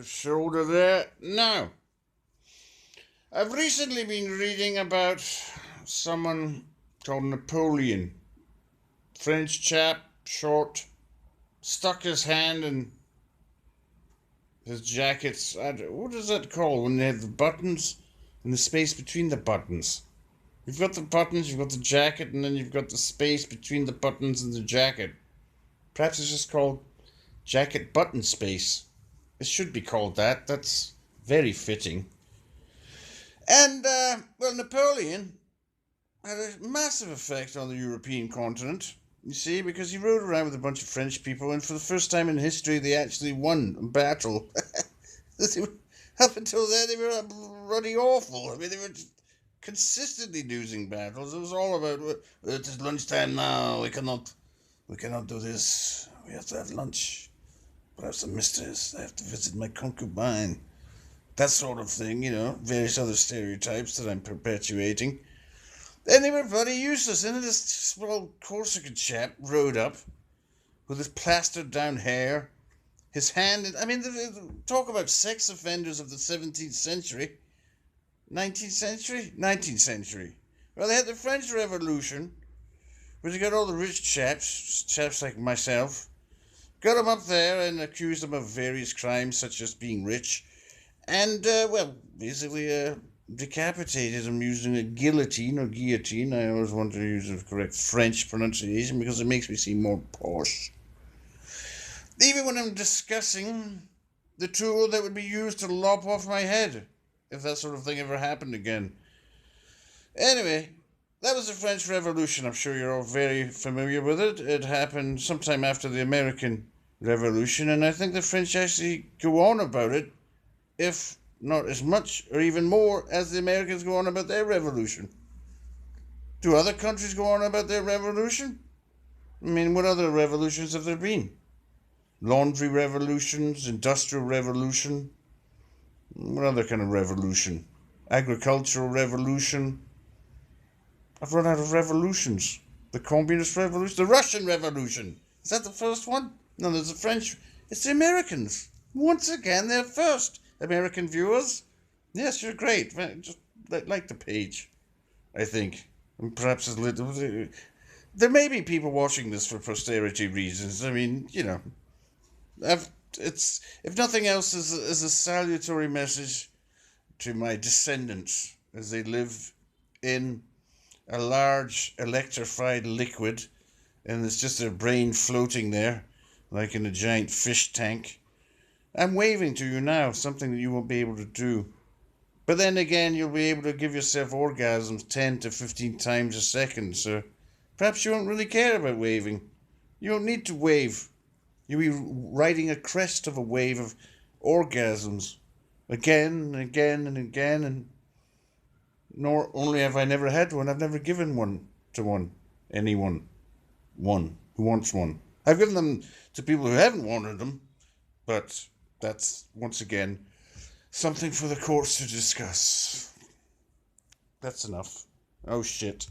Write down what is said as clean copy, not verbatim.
Shoulder there. Now, I've recently been reading about someone called Napoleon. French chap, short, stuck his hand in his jackets. What is that called when they have the buttons and the space between the buttons? You've got the buttons, you've got the jacket, and then you've got the space between the buttons and the jacket. Perhaps it's just called jacket button space. It should be called that. That's very fitting. And, Napoleon had a massive effect on the European continent, you see, because he rode around with a bunch of French people, and for the first time in history, they actually won a battle. Up until then, they were bloody awful. I mean, they were consistently losing battles. It was all about, it's lunchtime now, we cannot do this. We have to have lunch. Perhaps the mistress, I have to visit my concubine. That sort of thing, various other stereotypes that I'm perpetuating. And they were bloody useless. And this small Corsican chap rode up with his plastered down hair, his hand. Talk about sex offenders of the 17th century. 19th century? 19th century. Well, they had the French Revolution, where they got all the rich chaps like myself, got them up there and accused them of various crimes, such as being rich, and, basically decapitated them using a guillotine or guillotine. I always want to use the correct French pronunciation because it makes me seem more posh. Even when I'm discussing the tool that would be used to lop off my head, if that sort of thing ever happened again. Anyway, that was the French Revolution. I'm sure you're all very familiar with it. It happened sometime after the American Revolution, and I think the French actually go on about it, if not as much or even more as the Americans go on about their revolution. Do other countries go on about their revolution? I mean, what other revolutions have there been? Laundry revolutions, industrial revolution. What other kind of revolution? Agricultural revolution. I've run out of revolutions. The Communist Revolution? The Russian Revolution. Is that the first one? No, there's the French. It's the Americans. Once again, they're first. American viewers? Yes, you're great. Just like the page, I think. And perhaps there may be people watching this for posterity reasons. I mean, it's, if nothing else, is a salutary message to my descendants as they live in a large electrified liquid, and it's just their brain floating there like in a giant fish tank. I'm waving to you now, something that you won't be able to do. But then again, you'll be able to give yourself orgasms 10 to 15 times a second, so perhaps you won't really care about waving. You don't need to wave. You'll be riding a crest of a wave of orgasms again and again and again, and nor only have I never had one, I've never given one to anyone who wants one. I've given them to people who haven't wanted them, but that's, once again, something for the courts to discuss. That's enough. Oh, shit.